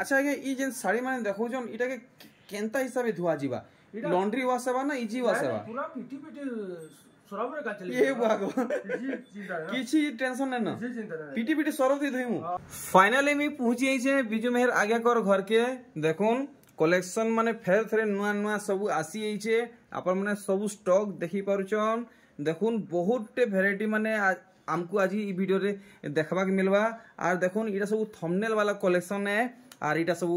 अच्छा आज्ञा ई जेन साड़ी माने देखौछन इटा के केनता हिसाबे धुआ जीवा लॉन्ड्री वॉश हेबा ना इजी वॉश हेबा पूरा पिटी पिटी सरफ रे काचली ये बागो किछि टेंशन नै न पिटी पिटी सरफ दे धइमु फाइनली मी पहुंची आई छे बिजू मेहर आज्ञा कर घर के देखुन कलेक्शन माने फेर थरे नुआ नुआ सब आसी आई छे अपन माने सब स्टॉक देखि पारुछन देखुन बहुत वेराइटी माने हमको आज ई वीडियो रे देखबा के मिलबा आर देखुन इटा सब थंबनेल वाला कलेक्शन है आर इटा सब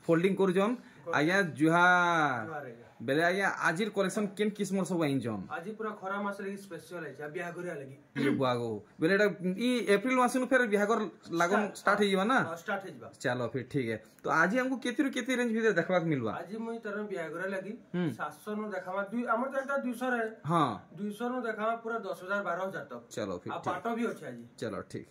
फोल्डिंग करजन आज्ञा जुहार बेले आज्ञा आजिर कलेक्शन केन किस्म सब आइजन आज पूरा खरा मास लगी स्पेशल है बियाह करिया लगी ये बागो बेले एटा ई अप्रैल मास नु फेर बियाह कर लागन स्टार्ट हे जीवा ना स्टार्ट हे जीवा चलो फिर ठीक है तो आज हमको केते रेंज भीतर देखबा के मिलबा आज मुई तरह बियाह करिया लगी 700 नु देखावा हमर त 200 रे हां 200 नु देखावा पूरा 10000 12000 तक चलो फिर आ पाटो भी अछि आज चलो ठीक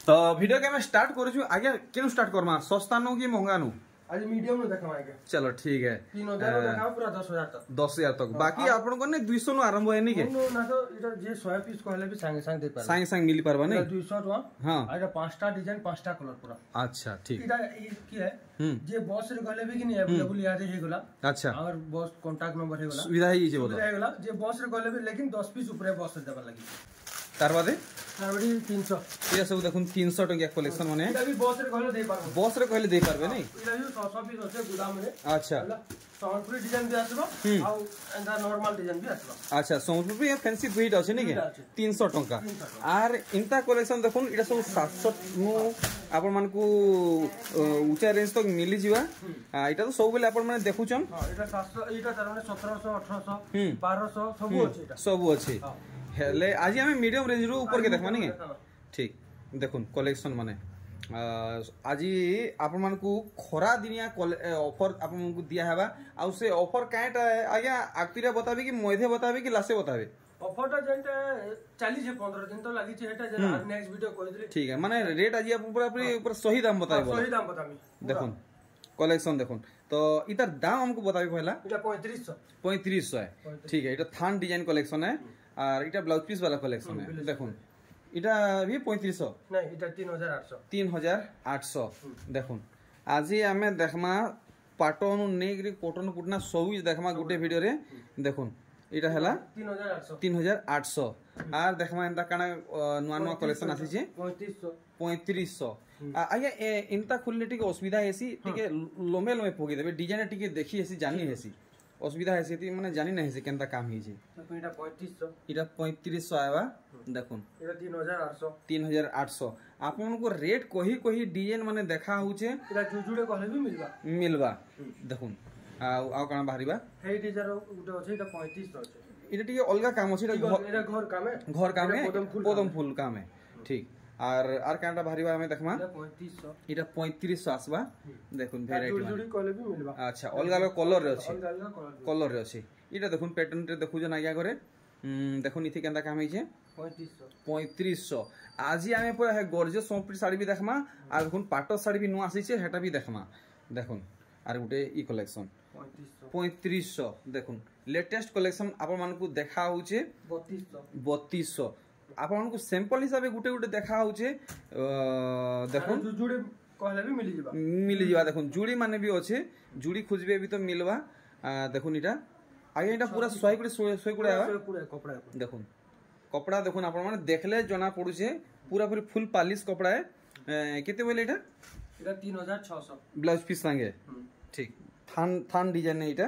तो वीडियो के मैं स्टार्ट करू छु आगे केनु स्टार्ट करमा सस्ता नु की महंगा नु आज मीडियम नु देखावाएगे चलो ठीक है 3000 नु देखावा पूरा 10000 तक 10000 तक बाकी आपन को ने 200 नु आरंभ है नी के ना तो इधर जे 100 पीस कहले भी संगे संगे दे पार संगे मिली पारबा नहीं 200 टका हां आ एटा पांचटा डिजाइन पांचटा कलर पूरा अच्छा ठीक इधर की है जे बॉस रे कहले भी कि नहीं अवेलेबल याद हे गेला अच्छा और बॉस कांटेक्ट नंबर हे गेला सुविधा ही जे बोलो सुविधा हे गेला जे बॉस रे कहले भी लेकिन 10 पीस ऊपर बॉस रे देबा लगी तार बादे 300 ये सब देखुन 300 टका कलेक्शन माने इटा भी बॉस रे कहले दे पारबो बॉस रे कहले दे पारबे नहीं इटा भी 100 पीस होचे गोदाम रे अच्छा सोनपुरी डिजाइन भी आसबो आ एंदा नॉर्मल डिजाइन भी आसबो अच्छा सोनपुरी फैंसी दुईट अछि नहीं के 300 टका आर इंता कलेक्शन देखुन इटा सब 700 नु आपन मन को ऊंचा रेंज तक मिली जीवा इटा तो सब बेले आपन माने देखुचन हां इटा 700 इटा तार माने 1700 1800 1200 सब अछि इटा सब अछि हेले आज हमें मीडियम रेंज रो ऊपर के देखबा नहीं ठीक देखुन कलेक्शन माने आज आपन मन को खरा दिनिया ऑफर आपन मन को दिया हेबा आ से ऑफर काएटा आज्ञा आक्तिरा बताबी कि मोइधे बताबी कि लासे बताबे ऑफर ता जेंटा चली जे 15 दिन तो लागि छे एटा जे नेक्स्ट वीडियो कहि दिले ठीक है माने रेट आज पूरा ऊपर सही दाम बताबी सही दाम बताबी देखुन कलेक्शन देखुन तो इधर दाम हमको बताबी पहला इटा 3500 है ठीक है इटा थान डिजाइन कलेक्शन है और इटा ब्लाउज पीस वाला कलेक्शन है देखुन इटा भी 3500 नहीं इटा 3800 देखुन आज आमे देखमा पाटन नेगरी कॉटन पुटना सब देखमा गुटे वीडियो रे देखुन इटा हला 3800 आर देखमा एंता काना नुआ नुआ कलेक्शन आसी जे 3500 आया इनता खुलले टिके असुविधा हेसी टिके लोमे लोमे पोगी देबे डिजाइन टिके देखि हेसी जानि हेसी असुविधा है से माने जानी नहीं से केनता काम ही जे तो इटा 3500 इटा 3500 आवा देखुन इटा 3800 आपन को रेट कोही डिजाइन माने देखा होचे इटा जुजुडे कहले भी मिलबा देखुन आ काना बाहरीबा हे डिजाइन उडे अछि इटा 3500 अछि इटा टिके अलगा काम अछि इटा घर काम है पदम फूल काम है ठीक आर कांटा भारीबा हमें देखमा 3500 इटा 3500 आसबा देखुन वेराइटी जुजुडी कहले भी मिलबा अच्छा अलगा अलग कलर रे अछि कलर रे अछि इटा देखुन पैटर्न रे देखु जन आज्ञा करे देखुन इथि केंदा काम है 3500 आज हमें पूरा है गॉर्जियस सोमपुरी साड़ी भी देखमा आ देखुन पाटो साड़ी भी नु आसी छे हेटा भी देखमा देखुन आर गुटे ई कलेक्शन 3500 देखुन लेटेस्ट कलेक्शन आपन मन को देखा होचे 3200 आपन को सैंपल हिसाब गुटे गुटे देखा होचे देखुन जुजुडी कहले भी मिली जीवा देखुन जुड़ी माने भी अच्छे जुड़ी खोजबे भी तो मिलवा देखुन इटा आगे इटा पूरा 100 कुड़े कपड़ा देखुन कपड़ा देखुन आपन माने देखले जना पड़ुचे पूरा पूरी फुल पॉलिश कपड़ा है केते बोले इटा 3600 ब्लाउज पीस संगे ठीक थान डिजाइन है इटा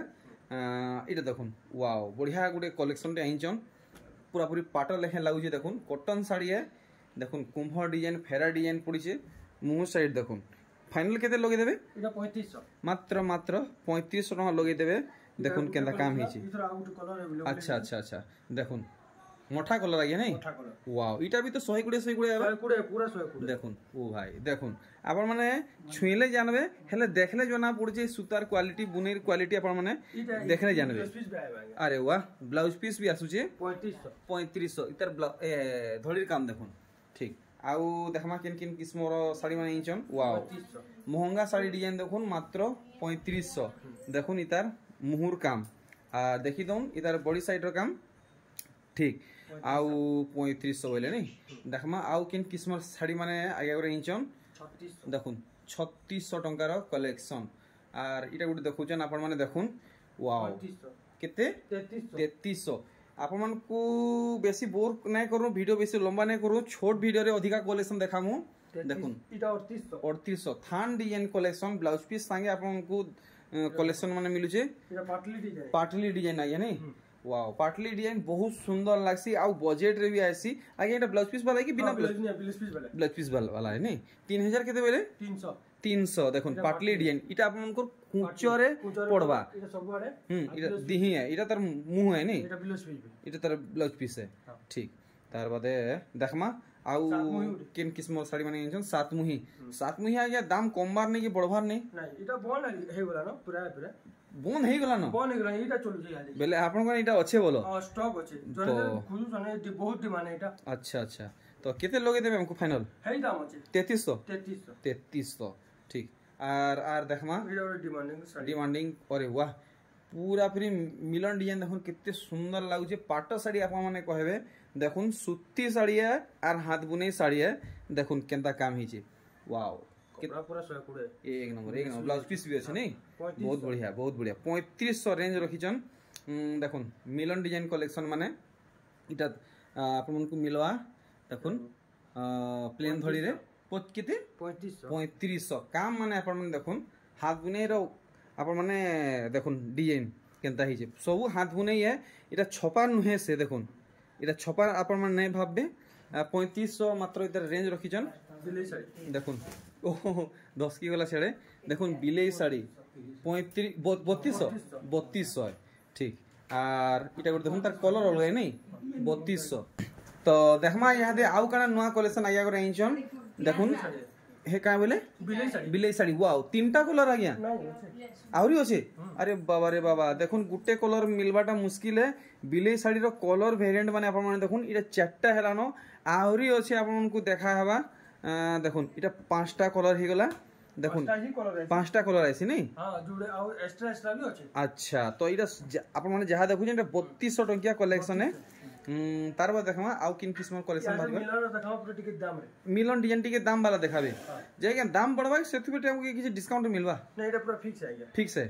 देखुन वाओ बढ़िया गुटे कलेक्शन रे आइचन पूरा पूरी पाटर लेखे लागु छे देखुन कॉटन साड़ी है देखुन कुंभ डिजाइन फेरा डिजाइन पड़ी छे मुंह साइड देखुन फाइनल केते लगे देबे इटा 3500 मात्र 3500 टका लगे देबे देखुन केंदा काम हिची अच्छा देखुन मोटा कलर आगे नहीं वाओ इटा भी तो 100 कुड़े आबे पूरा 100 कुड़े देखुन ओ भाई देखुन आपण माने छुईले जानबे हेले देखले जना पड़जे सुतार क्वालिटी बुनेर क्वालिटी आपण माने देखले जानबे अरे वाह ब्लाउज पीस भी आसुचे 3500 इतर धड़ीर काम देखुन ठीक आउ देखमा किन किस्मर साड़ी माने इंचन वाओ महंगा साड़ी डिजाइन देखुन मात्र 3500 देखुन इतार मुहुर काम देखि दउन इतार बॉडी साइड रो काम ठीक आउ 3500 बोले नहीं देखमा आउ किन किस्मर साड़ी माने आगे रे इंचन देखुन 3600 टंकार कलेक्शन आर इटा गुटे देखुचन आपण माने देखुन वाओ केते 3300 आपण मन को बेसी बोर नै करू वीडियो बेसी लंबा नै करू छोट वीडियो रे अधिका कलेक्शन देखामु देखुन इटा 3800 थान डिजाइन कलेक्शन ब्लाउज पीस संगे आपण को कलेक्शन माने मिलु छे इटा पाटली डिजाइन आया नै वाओ पाटली डिजाइन बहुत सुंदर लागसी आ बजट रे भी आसी आगे एटा ब्लाउज पीस वाला है कि बिना ब्लाउज पीस वाला है नै 3000 केते बेले 300 देखुन पाटली डिजाइन इटा आपन को कुचो रे पड़वा इटा सब आड़े इटा दिही है इटा तार मुंह है नै इटा तार ब्लाउज पीस है ठीक तार बादे देखमा आउ किन किस्म साड़ी माने इंजन सात मुही आगे दाम कमबार नै कि बढ़बार नै इटा बोन हे गला न पूरा बोन हे गला न बोन हे गला इटा चलु छै आले बेले आपन को इटा अच्छे बोलो स्टॉक अच्छे जने खुजु सने बहुत डिमांड है इटा अच्छा तो केते लोगे देबे हमको फाइनल हे दाम अच्छे 3300 ठीक आर देखमा डिमांडिंग अरे वाह पूरा फिर मिलन डिजाइन देखुन कितने सुंदर लागुचे पाट साड़ी आप माने कहबे देखुन सूती साड़ी है आर हाथ बुने साड़ी है देखुन केंता काम हिचे वाओ पूरा 120 एक नंबर ब्लाउज पीस भी अच्छे नहीं बहुत बढ़िया 3500 रेंज रखिचन देखुन मिलन डिजाइन कलेक्शन माने इटा आपन मन को मिलवा देखुन प्लेन धड़ी रे केते 3500 काम माने आपन मन देखुन हाथ बुने रो आपन माने देखुन डिजाइन केंता हिचे सब हाथ बुने है इटा छपा नुहे से देखुन इटा छपा आपन मन नै भाबबे 3500 मात्र इधर रेंज रखिचन बिलेई साड़ी देखुन ओह 10 की वाला छड़े देखुन बिलेई साड़ी 3200 है ठीक आर इटा गुटे देखुन तार कलर अलग है नहीं 3200 तो देखमा यहाँ दे आउ काना नुआ कलेक्शन आया करे इंचन देखुन हे का बोले बिलेई साड़ी वाओ तीनटा कलर आ गया आउरी अछि अरे बाबा रे बाबा देखुन गुटे कलर मिलबाटा मुश्किल है बिलेई साड़ी रो कलर वेरिएंट माने आपन माने देखुन इटा चारटा हेलानो आउरी अछि आपन मन को देखा हबा देखुन इटा पांचटा कलर हे गला देखुन पांचटा कलर आइसी नहीं हां जुड़े आ एक्स्ट्रा भी अछि अच्छा तो इटा आपन माने जहा देखु जे 3200 टंकिया कलेक्शन है तार बाद देखमा आउ किन किस्म कलेक्शन बारे मिलन देखावा पूरा टिके दाम रे मिलन डिजाइन टिके दाम वाला देखाबे जे के दाम बढ़बा सेति बेटे हमको किछि डिस्काउंट मिलबा नहीं एटा पूरा फिक्स है फिक्स है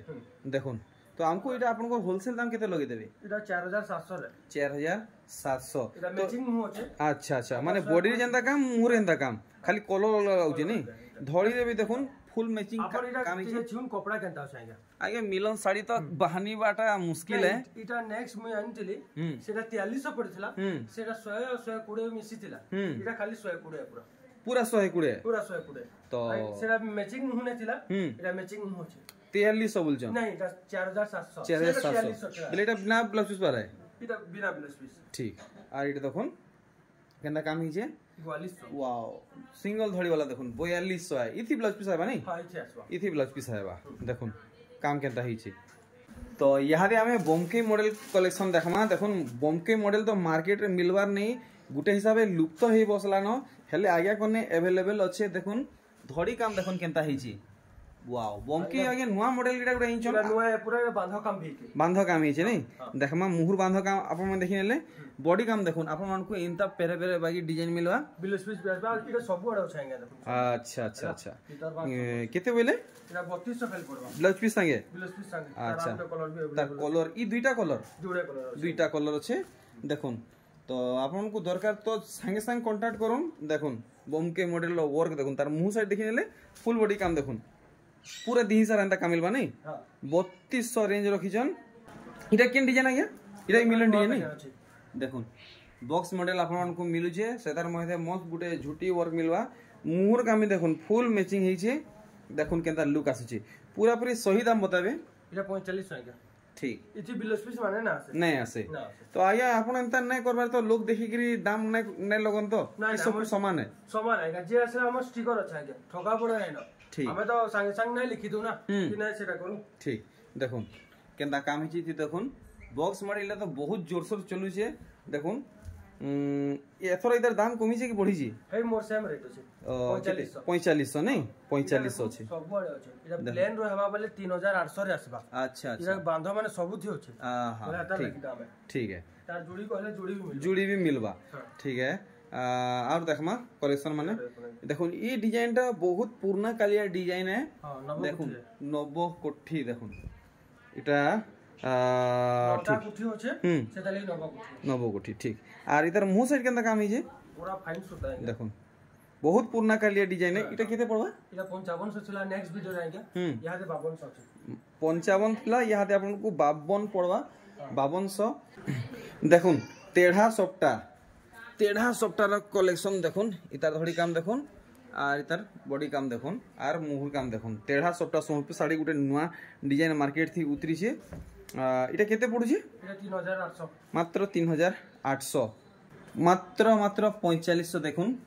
देखुन तो हमको इटा आपन को होलसेल दाम केते लगे देबे इटा 4700 रे 4700 इटा मैचिंग मुह अछि अच्छा माने बॉडी रे जंदा काम मुह रे जंदा काम खाली कलर लगाउचे नहीं धड़ी रे भी देखुन फुल मैचिंग काम इटा छुन कपड़ा केनता छाइगा आगे मिलन साड़ी तो बहानी बाटा मुश्किल है इटा नेक्स्ट मुई आनतिली सेटा 4300 पड़थिला सेटा 100 मिसिथिला इटा खाली 120 पूरा 120 तो सेटा मैचिंग मुह नेथिला इटा मैचिंग मुह अछि 4300 बोलछन नहीं इटा 4700 बेले इटा बिना ब्लाउज पीस वाला है इटा बिना ब्लाउज पीस ठीक आ इटा देखुन केंदा काम हिचे 4200 वाओ सिंगल धड़ी वाला देखुन 4200 है इथि ब्लाउज पीस आबा नहीं हां इथि ब्लाउज पीस आबा देखुन काम केंता हिचे तो यहाँ दे हमें बोमके मॉडल कलेक्शन देखमा देखुन बोमके मॉडल तो मार्केट रे मिलवार नहीं गुटे हिसाबे लुप्त हे बसला न हेले आगे कोने अवेलेबल अच्छे देखुन धड़ी काम देखुन केंता हिची वाओ बोमके आगे नुआ मॉडल गिटा गुटा इंचन नुआ पूरा बांध काम हिचे नहीं देखमा मुहुर बांध काम आपन मन देखि नेले बॉडी काम देखुन आपन मन को इंता पेरे पेरे बाकी डिजाइन मिलवा ब्लाउज पीस इटा सब बड़ा छाएंगे देखुन अच्छा केते बोले इटा 3200 फेल पड़बा ब्लाउज पीस संगे अच्छा कलर भी तार कलर ई दुईटा कलर दुईटा कलर আছে দেখুন তো आपन को दरकार तो संगे संग कांटेक्ट করুন দেখুন बोमके मॉडल वर्क देखुन तार मुंह साइड देखि नेले फुल बॉडी काम देखुन पूरा दिही सारा एंता कामिलबा नहीं 3200 रेंज रखिजन इटा केन डिजाइन आ गया इटा मिलन डिजाइन नहीं देखुन बॉक्स मॉडल आपन को मिलु जे सेतार मध्ये मस्त गुटे झुटी वर्क मिलवा मुहर कामी देखुन फुल मैचिंग हेई छे देखुन केंता लुक आसी पूरा पूरी सही दाम बताबे इटा 4500 आ गया ठीक इति ब्लाउज पीस माने ना आसे नहीं आसे तो आया आपन एंता नहीं करबार तो लोग देखि करी दाम नहीं लगन तो सब समान है जे आसे हम स्टिकर अच्छा गया ठगा पड़ा है ना हमें तो संगे संग नहीं लिखि दो ना कि नहीं सेटा करू ठीक देखुन केंता काम हिची थी देखुन बॉक्स मॉडल तो बहुत जोर से चलु छे देखुन एथर इधर दाम कमी छे कि बढ़ी छी हे मोर सेम रेट अछि 4500 नहीं 4500 अछि सब बड़े अछि इरा प्लेन रो हवा बोले 3800 रे आसबा अच्छा इरा बांधो माने सब थी अछि हां ठीक है तार जुड़ी कहले जुड़ी भी मिलबा ठीक है और देखमा कलेक्शन माने देखुन ये डिजाइन टा बहुत पुराना कालिया डिजाइन है देखुन नव कोठी देखुन इटा नव कोठी ठीक और इधर मुंह साइड के काम है पूरा फाइन सुता है देखुन बहुत पुराना कालिया डिजाइन है इटा केते पड़वा इटा 5500 छला नेक्स्ट वीडियो रहेगा यहां से 5200 है 55 थला यहां से आपन को 52 पड़वा 5200 देखुन टेढ़ा सप्ताह कलेक्शन देखुन इतार धड़ी काम देखुन और इतार बॉडी काम देखुन और मुहुर काम देखुन टेढ़ा सप्ताह सोमपी साड़ी गुटे नुआ डिजाइन मार्केट थी उतरी छे इटा केते पड़ुछे इटा 3800 मात्र 3800 मात्र 4500 देखुन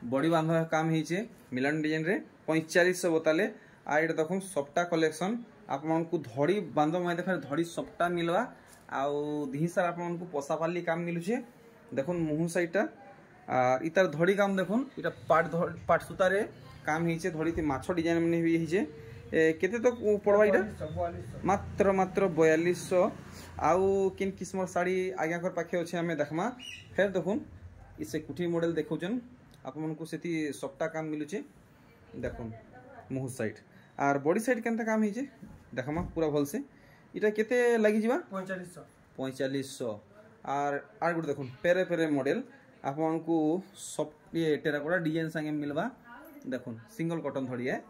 बॉडी बांधा काम हिचे मिलन डिजाइन रे 4500 बताले आ इटा देखुन सप्ताह कलेक्शन आपन को धड़ी बांधो मै देखा धड़ी सप्ताह मिलवा आउ धी सार आपन को पोसापाली काम मिलुछे देखुन मुहु साइडटा और इतार धड़ी काम देखुन इटा पाट सूता रे काम हिचे धड़ी ते माछो डिजाइन में भी हिचे केते तो पड़वा इटा मात्र 4200 आउ किन किस्म साड़ी आज्ञा कर पाखे अच्छे हमें देखमा फिर देखुन इसे कुठी मॉडल देखुचन आपन को सेती सप्ताह काम मिलुछे देखुन मुहु साइड और बॉडी साइड केनता काम हिचे देखमा पूरा भल से इटा केते लागि जिबा 4500 और गुड देखुन पेरे पेरे मॉडल आपन को सब ये टेराकोटा डिजाइन संगे मिलवा देखुन सिंगल कॉटन धड़ी है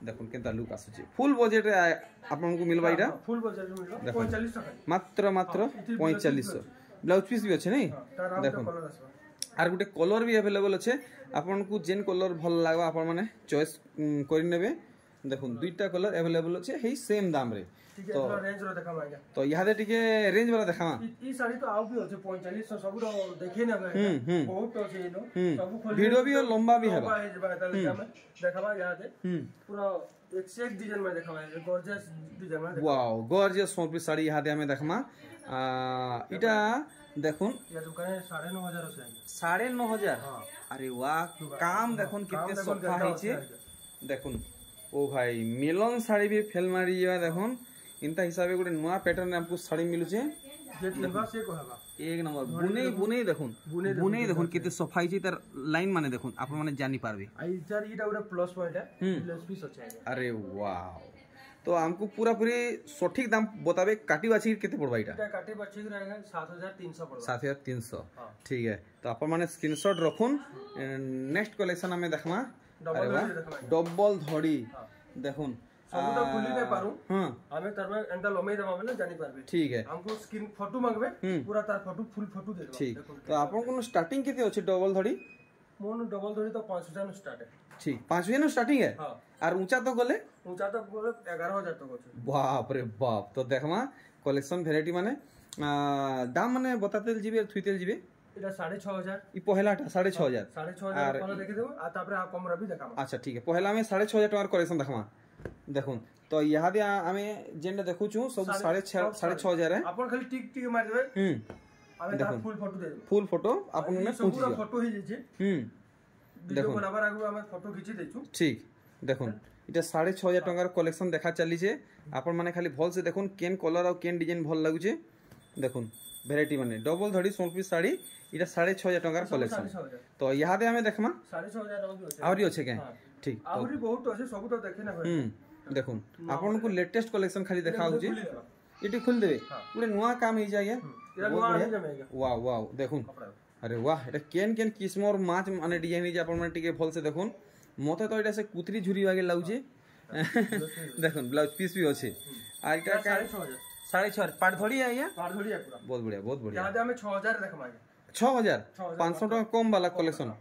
देखुन केनता लुक आसुचे फुल बजट रे आपन को मिलवा इटा फुल बजट में मिलवा 4500 मात्र 4500 ब्लाउज पीस भी अच्छे नहीं देखुन और गोटे कलर भी अवेलेबल अच्छे आपन को जेन कलर भल लागबा आपन माने चॉइस करि नेबे देखुन दुईटा कलर अवेलेबल अच्छे हे सेम दाम रे तो रेंज रो देखा माइगा तो यहा दे टिके रेंज वाला देखामा ई साड़ी तो आउ भी होचे 4500 सब रो देखि नेबे बहुत होचे इनो सब खोल वीडियो भी लंबा भी है देखामा यहा दे पूरा एक से एक डिजाइन में देखामा गॉर्जियस डिजाइन में वाओ गॉर्जियस सोपी साड़ी यहा दे हमें देखामा इटा देखुन ये दुकान 9500 से 9500 अरे वाह काम देखुन कितने सफा हिचे देखुन ओ भाई मिलन साड़ी भी फेल मारी जावा देखुन इनता हिसाबे गोटे नुआ पैटर्न आपको साड़ी मिलुचे जे तिनबा से कहबा एक नंबर बुने देखुन कितने सफाई छै तार लाइन माने देखुन आप माने जानी पारबे आई चार इटा गोटे प्लस पॉइंट है प्लस पीस अच्छा है अरे वाह तो हमको पूरा पूरी सटीक दाम बताबे काटी बाछी केते पड़बा इटा काटी बाछी रहेगा 7300 पड़बा 7300 ठीक है तो आप माने स्क्रीनशॉट रखुन नेक्स्ट कलेक्शन हमें देखमा अरे वाह डबल धड़ी देखुन सब तो खुली नहीं पारू हां हमें तरमे एंटा लमई देबा माने जानी पारबे ठीक है हमको स्क्रीन फोटो मांगबे पूरा तार फोटो फुल फोटो दे ठीक तो आपन को स्टार्टिंग केते अछि डबल धड़ी मोन डबल धड़ी तो 5000 नु स्टार्ट है ठीक 5000 नु स्टार्टिंग है हां और ऊंचा तो गले 11000 तक अछि बाप रे बाप तो देखमा कलेक्शन वैरायटी माने दाम माने बतातेल जीबे थुइतेल जीबे इटा 6500 ई पहलाटा 6500 6500 पहले देखि देबो आ तापर आ कमरा भी देखाबो अच्छा ठीक है पहला में 6500 टका कलेक्शन देखमा देखुन तो यहाँ दे हमें जेंडा देखु छु सब 6500 है अपन खाली टिक टिक मार देबे हमें तार फुल फोटो दे फुल फोटो अपन में पूछ पूरा फोटो ही जे वीडियो बनाबार आगु हमें फोटो खींची देछु ठीक देखुन इटा 6500 टका कलेक्शन देखा चली छे अपन माने खाली भल से देखुन केन कलर और केन डिजाइन भल लागु छे देखुन वैरायटी माने डबल धड़ी सोलपी साड़ी इटा 6500 टका कलेक्शन तो यहाँ दे हमें देखमा 6500 और अच्छे के ठीक आउरी बहुत अछि सब तो देखे ना देखुन आपन को लेटेस्ट कलेक्शन खाली देखा होची इटी खोल देबे पूरे नया काम ही जाय वाह वाह देखुन अरे वाह एटा केन केन किस्म और माछ माने डिजाइन ही आपन माने टिके भल से देखुन मते तो एटा से कुतरी झुरी वागे लागुचे देखुन ब्लाउज पीस भी अछि आ इटा का 6500 पाट धड़ी है या पाट धड़ी है पूरा बहुत बढ़िया यहां हमें 6000 देखमागे 6000 500 टका कम वाला कलेक्शन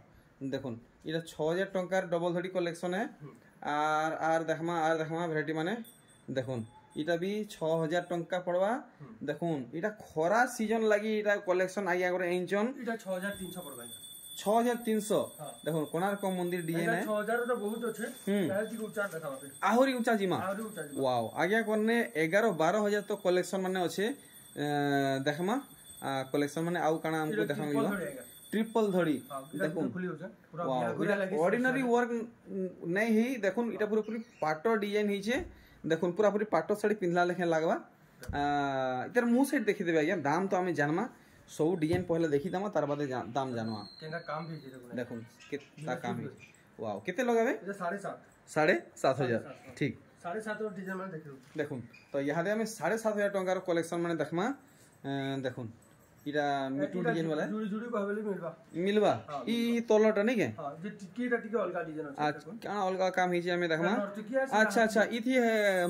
देखुन इटा 6000 टंकार डबल धड़ी कलेक्शन है आर देखमा वैरायटी माने देखुन इटा भी 6000 टंका पड़वा देखुन इटा खरा सीजन लागि इटा कलेक्शन आइया करे एंचन इटा 6300 पड़वा 6300 देखुन कोणार्क मंदिर डिजाइन है 6000 तो बहुत अच्छे शायद की ऊंचा देखाबे आहुरी ऊंचा जिमा वाओ आज्ञा करने 11 12000 तो कलेक्शन माने अच्छे देखमा कलेक्शन माने आउ काना हमको देखा मिलबा ट्रिपल धड़ी देखुन ऑर्डिनरी वर्क नहीं ही देखुन इटा पूरा पूरी पाटो डिजाइन हिचे देखुन पूरा पूरी पाटो साड़ी पिंधला लेखे लागबा इतर मुंह साइड देखि देबे आज्ञा दाम तो हमें जानमा सब डिजाइन पहले देखी दमा तार बादे दाम जानवा केना काम भी देखो देखो कितना काम है वाओ कितने लगाबे ये 7.5 7,500 ठीक 7.5 डिजाइन माने देखो देखो तो यहाँ दे हमें 7,500 टंकार कलेक्शन माने देखमा देखो इरा मिटू डिजाइन वाला जुड़ी जुड़ी कहबेली मिलबा ई तोलटा नहीं के हां जे टिकीटा टिके अलगा डिजाइन अछि अच्छा क्या अलगा काम हिचे हमें देखमा अच्छा अच्छा इथि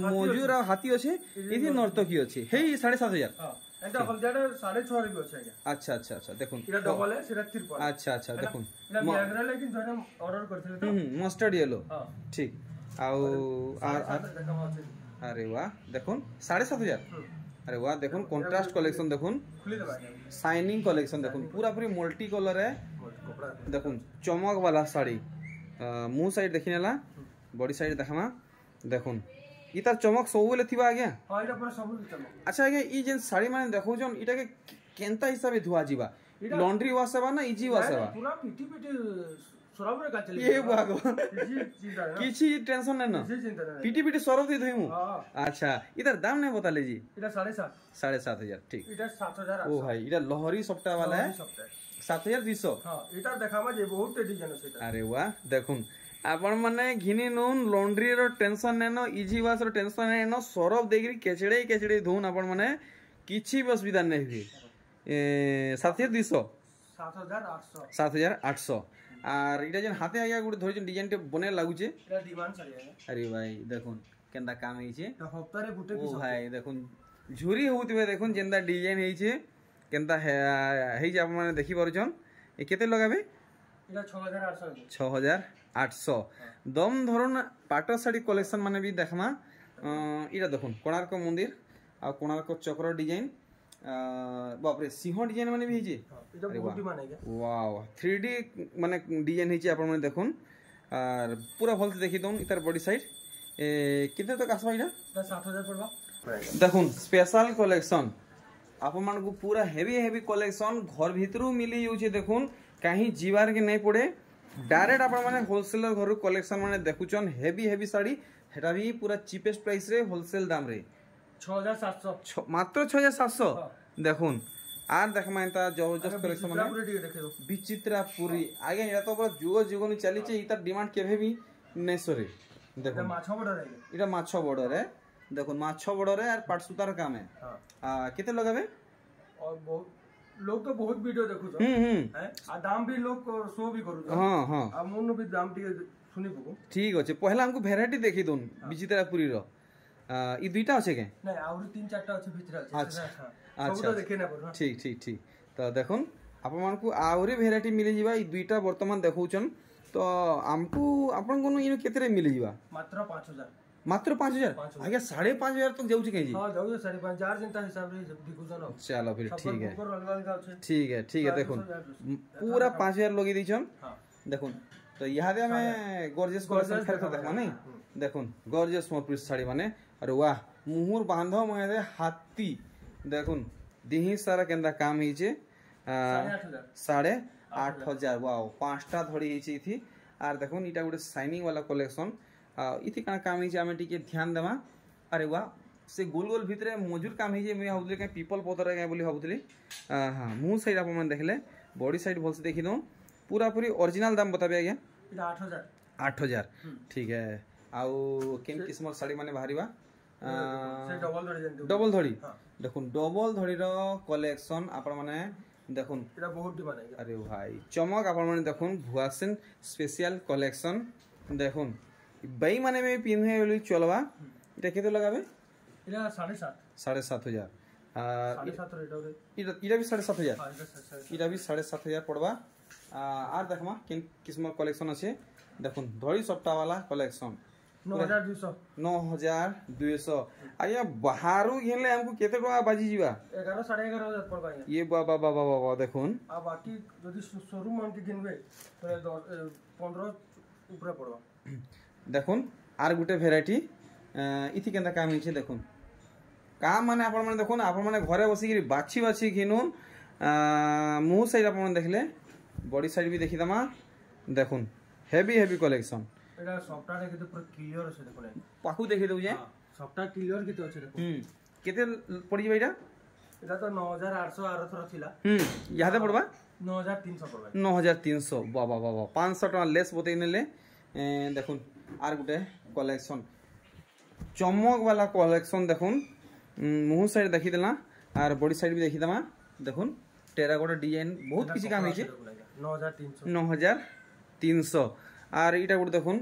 मजूर और हाथी अछि इथि नर्तकी अछि हे 7,500 हां एटा हलजाडे 6.5 भी अछि अच्छा अच्छा अच्छा देखो इरा डबल है सिरा 53 अच्छा अच्छा देखो इरा मैगरा लेकिन जने ऑर्डर करथिले तो मस्टर्ड येलो हां ठीक अरे वाह देखो 7,500 अरे वाह देखो कंट्रास्ट कलेक्शन देखो शाइनिंग कलेक्शन देखो पूरा पूरी मल्टी कलर है देखो चमक वाला साड़ी मुंह साइड देखि नेला बॉडी साइड देखमा देखो इतार चमक सबले थिबा आज्ञा हां इटा पूरा सब चमक अच्छा आज्ञा ई जेन साड़ी माने देखो जन इटा के केनता हिसाबे धुआ जीबा लॉन्ड्री वॉश हेबा ना इजी वॉश हेबा पूरा पिटी पिटी सरब रे का चली ये भगवान किछि टेंशन नै न पीटी पीटी सरब दे धइमु अच्छा इधर दाम नै बता ले जी इटा 7,500 ठीक इटा 7,000 ओ भाई इटा लहरी सप्ताह वाला है 7,200 हां इटा देखामा जे बहुत डिजाइन छै अरे वाह देखुन आपण माने घिनी नोन लॉन्ड्री रो टेंशन नै न इजी वॉश रो टेंशन नै न सरब देगिरी केचड़े धोन आपण माने किछि असुविधा नै हुई 7,200 7,800 আর এটা যেন হাতে আইয়া গুড় ধরে ডিজাইনটা বনে লাগুছে এটা ডিমান্ড সারি আরে ভাই দেখুন কেনটা কাম হইছে তো হপ্তারে গুটে ও ভাই দেখুন ঝুরি হউতিবে দেখুন যেনটা ডিজাইন হইছে কেনটা হেইছে আপন মানে দেখি পারছন এ কেতে লাগাবে এটা 6,800 6,800 দম ধরুন পাটো শাড়ি কালেকশন মানে বি দেখমা এটা দেখুন কোণার্ক মন্দির আর কোণার্ক চক্র ডিজাইন बापरे सिंह डिजाइन माने भी हिजे इटा बहुत डिमांड है वाओ 3D माने डिजाइन हिजे आपण माने देखुन और पूरा भल से देखि दोन इतार बॉडी साइड कितने तक आसबा इटा 7,000 पड़बा देखुन स्पेशल कलेक्शन आपण मान को पूरा हेवी कलेक्शन घर भीतरू मिली जाउछे देखुन कहीं जीवार के नहीं पड़े डायरेक्ट आपण माने होलसेलर घर कलेक्शन माने देखुचन हेवी साड़ी हेटा भी पूरा चीपेस्ट प्राइस रे होलसेल दाम रे 6,700 मात्र 6,700 দেখুন আর দেখমা এটা জবরদস্ত কলেকশন মানে বিচিত্রাপুরি আগে এটা তো পুরো যুগ যুগনি চালিছে ইতার ডিমান্ড কেভে বি নাই সরে দেখুন এটা মাছ বড়রে দেখুন মাছ বড়রে আর পাট সুতার কামে কেতে লাগাবে और बहुत लोग तो बहुत वीडियो देखु छ हैं आ दाम भी लोग शो भी करू छ हां हां आ मोन भी दाम टी सुनी पको ठीक अछि पहला हमको वैरायटी देखि दोन बिचित्रापुरी रो ई दुईटा আছে কে নাই আউরি 3-4টা আছে ভিতরে আছে আচ্ছা আচ্ছা দেখে না পড়ো ঠিক ঠিক ঠিক তো দেখুন আপন মানকু আউরি ভ্যারাইটি মিলি যাবা এই দুইটা বর্তমান দেখৌছন তো আমকু আপন কোন ইনো কেতেরে মিলি যাবা মাত্র 5,000 मात्र 5,000 आगे 5,500 तक जाउछ के जी हां जाउ 5,500 जिंता हिसाब रे देखु जनो चलो फिर ठीक है ठीक है देखुन पूरा 5,000 लोगी दिछन हां देखुन तो यहाँ दे हमें गॉर्जियस कलेक्शन फेर तो देखमा नहीं देखुन गॉर्जियस मोपरी साड़ी माने अरे वाह मुहुर बांधो महे हाथी देखुन दिही सारा केंदा काम हिचे 8,500 वाओ पांचटा धड़ी हिचे इथि आर देखुन इटा गुटे शाइनिंग वाला कलेक्शन इथि काना काम हिचे हमें टिके ध्यान देमा अरे वाह से गोल गोल भितरे मजूर काम हिचे मैं हाउतले के पीपल पतर के बोली हाउतली हां मुंह साइड आप मन देखले बॉडी साइड भल से देखि दो पूरा पूरी ओरिजिनल दाम बताबे आज्ञा इटा 8,000 ठीक है आउ केन किस्म साड़ी माने बाहरीबा से डबल धड़ी देखुन डबल धड़ी रो कलेक्शन आपण माने देखुन एटा बहुत डिमांड है अरे भाई चमक आपण माने देखुन भुआसन स्पेशल कलेक्शन देखुन बई माने में पिनहे बोली चलबा इटा केते लगाबे इटा 7,500 7,500 इटा भी 7,500 इटा भी 7,500 पड़वा आर देखमा किन किस्म कलेक्शन আছে দেখুন ধড়ি সপ্তাহ वाला कलेक्शन 9,200 आया बाहरु घेले हमको केते टका बाजी जीवा 11,500 पड़बा ये बाबा बाबा बाबा देखुन आ बाकी यदि शोरूम मान के गिनबे तो 15 ऊपर पड़बा দেখুন আর গুটে ভ্যারাইটি ইথি কেনটা কাম হিছে দেখুন কাম মানে আপন মানে দেখুন আপন মানে ঘরে বসি কি বাছি ঘিনুন মুহ সাইড আপন দেখলে বডি সাইড भी দেখি দমা দেখুন হেভি কলেকশন এটা সফটওয়্যার কিন্তু পুরো ক্লিয়ার আছে দেখুন পাখু দেখি দউ যে সফটওয়্যার ক্লিয়ার কিতে আছে দেখুন কেতে পড়ি যাবে এটা এটা তো 9800 আরো থর ছিলা ইয়াদে পড়বা 9300 পড়বা 9300 বাবা বাবা 500 টাকা লেস বতেই নেলে দেখুন আর গুটে কলেকশন চমক वाला কলেকশন দেখুন মুহ সাইড দেখি দেলা আর বডি সাইড भी দেখি দেমা দেখুন টেরাকোটা ডিজাইন বহুত কিছু কাম হইছে 9300 আর এটা গুটে দেখুন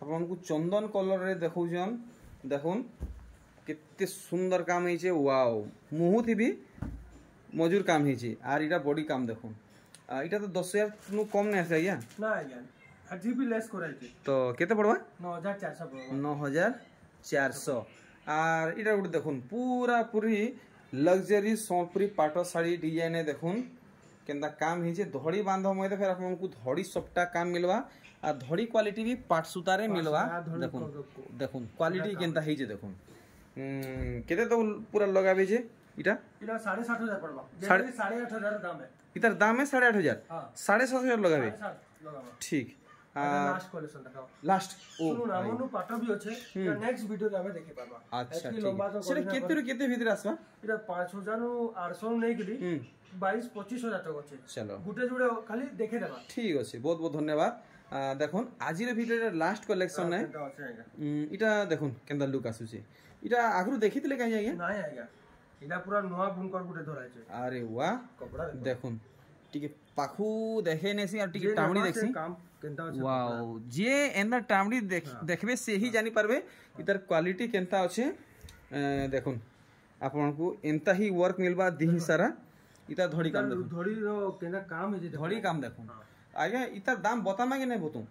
आपको चंदन कलर रे देखौजन देखुन केते सुंदर काम होइछे वाओ मुहुत भी मजूर काम होइछे आर इटा बॉडी काम देखुन इटा तो 10000 नु कम नै आसे या ना या अजी भी लेस कराइछे तो केते पड़वा 9400 पड़वा 9400 आर इटा गुड देखुन पूरा पूरी लग्जरी सोनपुरी पाटो साड़ी डिजाइन है देखुन केंदा काम होइछे धड़ी बांधो मय फिर आपको धड़ी सबटा काम मिलवा आ धड़ी क्वालिटी भी पाट सूतारे मिलवा देखुन देखुन क्वालिटी केंता हेजे देखुन केते तो पूरा लगाबे जे इटा 7500 पड़वा 8500 दाम है इतर दाम है 8500 हां 7500 लगाबे ठीक लास्ट कलेक्शन देखाओ लास्ट ओ नामनु पाटो भी होछे नेक्स्ट वीडियो रे हमें देखे पाबा अच्छा ठीक सेटा केते भीतर आसबा इटा 5800 नै गेली 22-25,000 तक होछे चलो गुटे जुड़े खाली देखे देबा ठीक अछि बहुत बहुत धन्यवाद देखुन आजिर भिडियो लास्ट कलेक्शन है इटा देखुन केंदा लुक आसुचे इटा आगरु देखितले काई आज्ञा नाही आज्ञा इटा पूरा नवा बुनकर गुटे धराइछे अरे वाह कपड़ा देखुन टिके पाखु देखे नेसी और टिके टामडी देखसी काम केंता अछि वाओ जे एंदा टामडी देखबे से ही जानि परबे इतर क्वालिटी केंता अछि देखुन आपनको एंता ही वर्क मिलबा दिही सारा इता धड़ी काम देखुन धड़ी रो केना काम है जे धड़ी काम देखुन आगे इतर दाम बतामा के नहीं बतू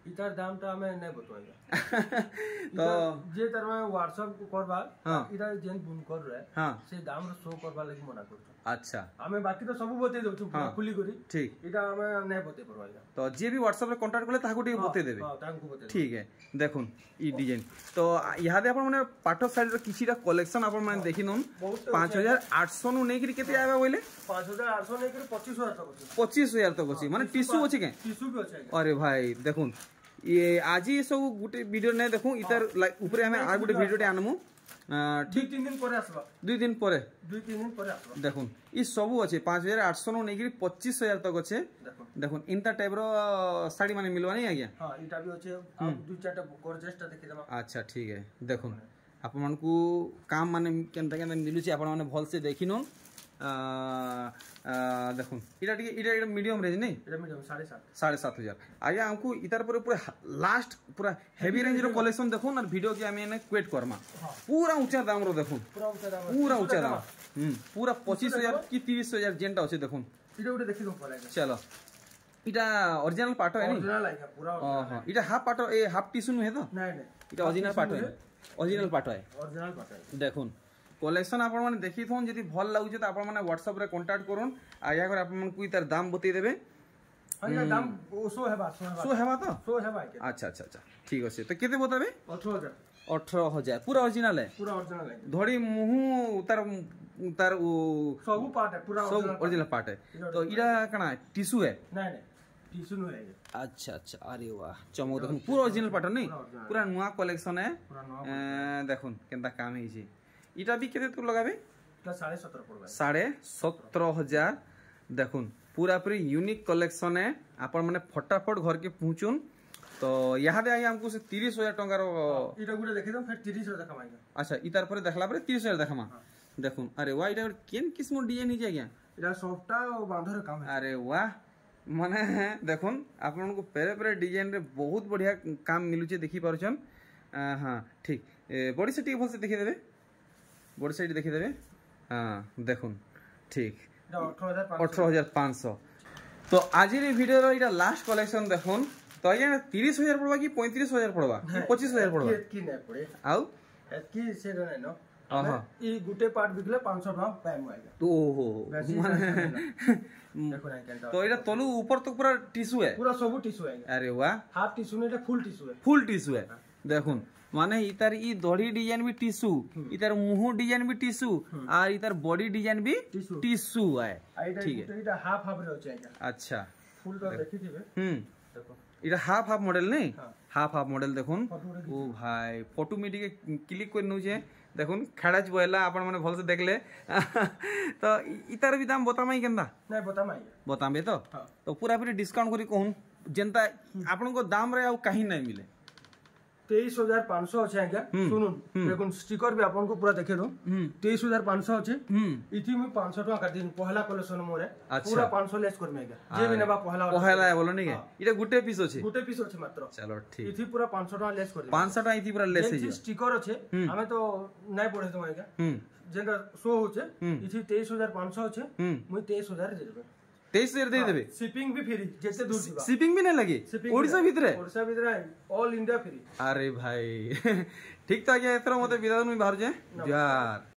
इतर दाम तो हमें नहीं बताएगा तो जे तरह व्हाट्सएप को करबा इधर जेन बुन कर रहे हां से दाम रो शो करबा लागि मना करछ अच्छा हमें बाकी तो सब बते दउ छु खुली करी ठीक इटा हमें नहीं बते परवाइगा तो जे भी व्हाट्सएप रे कांटेक्ट करले ताको टी बते देबे हां ताको बते ठीक है देखुन ई डिजाइन तो इहादे अपन माने पाटो साइड रो किछिरा कलेक्शन अपन माने देखिनन 5800 नु नै करी केते आबा बोले 5800 नै करी 25000 तक 25000 तक अछि माने टिश्यू अछि के टिश्यू भी अछि अरे भाई देखुन ये आज ही सब गुटे वीडियो नै देखू इतर ऊपर हमें आ गुटे वीडियो टे आनमु ठीक 2-3 दिन परे आसबा 2 दिन परे 2-3 दिन परे आसबा देखुन ई सब अछि 5800 नु नै गिरी 25000 तक अछि देखुन इनता टाइप रो साड़ी माने मिलवा नै आज्ञा हां इटा भी अछि दु चारटा गॉर्जियसटा देखि देबा अच्छा ठीक है देखुन आपन मन को काम माने केनता केनता मिलु छी आपन माने भल से देखिनो देखुन इटा मीडियम रेंज नहीं इटा मीडियम 7500 आगे हमको इधर पर पूरा लास्ट पूरा हेवी रेंज रो कलेक्शन देखुन और वीडियो के हमें ने क्वेट करमा पूरा ऊंचा दाम रो देखुन पूरा ऊंचा दाम पूरा 25000 की 30000 जेंटा होचे देखुन इटा उठे देखि दो पड़ेगा चलो इटा ओरिजिनल पाटो है नहीं ओरिजिनल है पूरा हां इटा हाफ पाटो ए हाफ टिश्यू है तो नहीं नहीं इटा ओरिजिनल पाटो है ओरिजिनल पाटो है ओरिजिनल पाटो है देखुन कलेक्शन आपण माने देखि थोन जदी भल लागुचे त आपण माने WhatsApp रे कांटेक्ट करूम आया कर आपण मन कोई तार दाम बतै देबे हां दाम 100 हेबा तो 100 हेबा अच्छा अच्छा अच्छा ठीक अछि तो केते बताबे 18000 पूरा ओरिजिनल है धड़ी मुहु तार तार सब पार्ट है पूरा ओरिजिनल पार्ट है तो इरा कना टिश्यू है नहीं नहीं टिश्यू नो है अच्छा अच्छा अरे वाह चमक देखुन पूरा ओरिजिनल पार्ट नहीं पूरा नुवा कलेक्शन है देखुन केनता काम है छी इटा भी केते तो लगाबे 17.5 पड़बे 17500 देखुन पूरा पूरी यूनिक कलेक्शन है आपण माने फटाफट घर के पहुंचुन तो यहाँ दे आगे हमको से 30000 टंका रो इटा गुडे देखि दम फिर 30000 देखामाइगा अच्छा इतार पर देखला पर 30000 देखामा देखुन अरे वाह इटा केन किस्म डिजाइन ही जाय इटा सॉफ्टा और बांधर काम है अरे वाह माने देखुन आपन को पेरे पेरे डिजाइन रे बहुत बढ़िया काम मिलु छे देखि पारछन हां ठीक बॉडी से ठीक भल से देखि देबे बॉडी साइड देखि देबे हां देखुन ठीक 18500 तो आज रे वीडियो रो इटा लास्ट कलेक्शन देखुन तो आज्ञा 30000 पड़वा कि 35000 पड़वा 25000 पड़वा की नै पड़े आउ की से नै न हां ई गुटे पार्ट बिकले 500 टका पाइम आएगा ओहो देखो ना केनता तो इटा तलु ऊपर तक पूरा टिश्यू है पूरा सब टिश्यू है अरे वाह हाफ टिश्यू नै फुल टिश्यू है देखुन माने इतार ई दड़ी डिजाइन भी टिश्यू इतार मुंह डिजाइन भी टिश्यू और इतार बॉडी डिजाइन भी टिश्यू है ठीक है इटा हाफ रे होचे अच्छा फुल तो देखि दिबे देखो इटा हाफ मॉडल नहीं हाफ हाफ मॉडल देखुन ओ भाई फोटो में टिके क्लिक कर नउछे देखुन खड़ाच बोला आपण माने भल से देखले तो इतार भी दाम बतामाई केनदा नहीं बतामे तो पूरा पूरी डिस्काउंट करी कहून जेंता आपण को दाम रे आ कहीं नहीं मिले 23,500 अच्छे आज्ञा सुनुन देखुन स्टिकर भी आपन को पूरा देखे दो 23,500 अच्छे इथि में 500 टका काट दिन पहला कलेक्शन मोरे पूरा 500 लेस कर में आज्ञा जे भी नेबा पहला बोलो नहीं के इटा गुटे पीस अच्छे मात्र चलो ठीक इथि पूरा 500 टका लेस कर 500 टका इथि पूरा लेस है स्टिकर अच्छे हमें तो नहीं पड़े तो आज्ञा जेंटा शो होचे इथि 23,500 अच्छे मुई 23,000 दे देबे 23,000 दे देबे शिपिंग भी फ्री जैसे दूर जीवा शिपिंग भी नहीं लगे ओडिसा भीतर ऑल इंडिया फ्री अरे भाई ठीक तो आज्ञा एथरो मते विदा में बाहर जाए यार